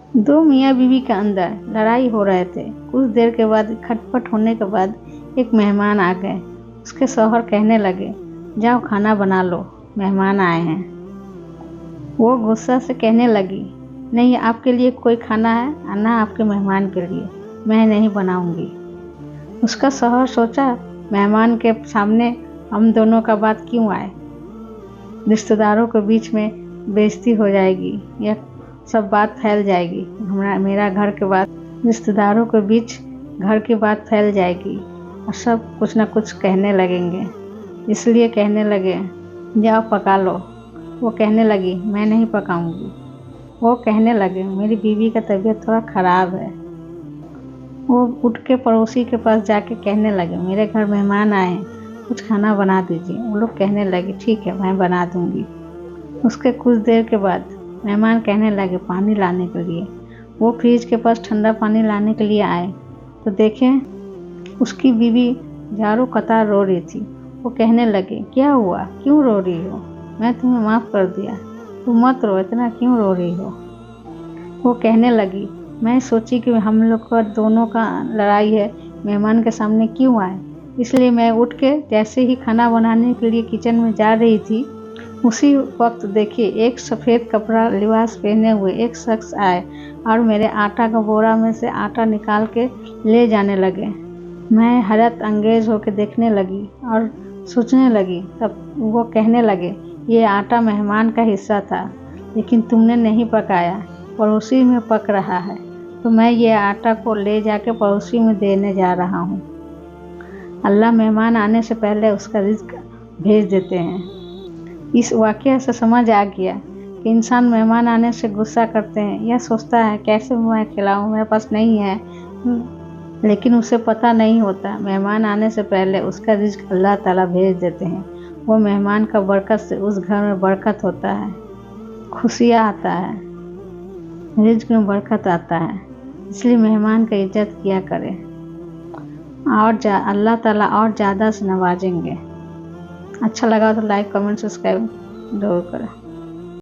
दो मियाँ बीवी के अंदर लड़ाई हो रहे थे। कुछ देर के बाद खटपट होने के बाद एक मेहमान आ गए। उसके शौहर कहने लगे, जाओ खाना बना लो, मेहमान आए हैं। वो गुस्सा से कहने लगी, नहीं आपके लिए कोई खाना है और ना आपके मेहमान के लिए, मैं नहीं बनाऊंगी। उसका शौहर सोचा, मेहमान के सामने हम दोनों का बात क्यों आए, रिश्तेदारों के बीच में बेइज्जती हो जाएगी या सब बात फैल जाएगी। मेरा घर के बाद रिश्तेदारों के बीच घर की बात फैल जाएगी और सब कुछ ना कुछ कहने लगेंगे, इसलिए कहने लगे, जाओ पका लो। वो कहने लगी, मैं नहीं पकाऊंगी। वो कहने लगे, मेरी बीवी का तबीयत थोड़ा ख़राब है। वो उठ के पड़ोसी के पास जाके कहने लगे, मेरे घर मेहमान आए हैं, कुछ खाना बना दीजिए। वो लोग कहने लगे, ठीक है मैं बना दूंगी। उसके कुछ देर के बाद मेहमान कहने लगे पानी लाने के लिए। वो फ्रिज के पास ठंडा पानी लाने के लिए आए तो देखें उसकी बीवी झाड़ू कतार रो रही थी। वो कहने लगे, क्या हुआ, क्यों रो रही हो, मैं तुम्हें माफ़ कर दिया, तुम मत रो, इतना क्यों रो रही हो। वो कहने लगी, मैं सोची कि हम लोग का दोनों का लड़ाई है, मेहमान के सामने क्यों आए, इसलिए मैं उठ के जैसे ही खाना बनाने के लिए किचन में जा रही थी, उसी वक्त देखिए एक सफ़ेद कपड़ा लिबास पहने हुए एक शख्स आए और मेरे आटा का बोरा में से आटा निकाल के ले जाने लगे। मैं हैरत अंगेज होकर देखने लगी और सोचने लगी। तब वो कहने लगे, ये आटा मेहमान का हिस्सा था, लेकिन तुमने नहीं पकाया, पड़ोसी में पक रहा है, तो मैं ये आटा को ले जाके पड़ोसी में देने जा रहा हूँ। अल्लाह मेहमान आने से पहले उसका रिज्क भेज देते हैं। इस वाक़या से समझ आ गया कि इंसान मेहमान आने से गुस्सा करते हैं या सोचता है कैसे मैं खिलाऊं, मेरे पास नहीं है, लेकिन उसे पता नहीं होता मेहमान आने से पहले उसका रिज्क अल्लाह ताला भेज देते हैं। वो मेहमान का बरकत से उस घर में बरकत होता है, खुशियाँ आता है, रिज्क में बरकत आता है। इसलिए मेहमान का इज्जत किया करें और अल्लाह ताला और ज़्यादा से नवाजेंगे। अच्छा लगा तो लाइक कमेंट सब्सक्राइब जरूर करें।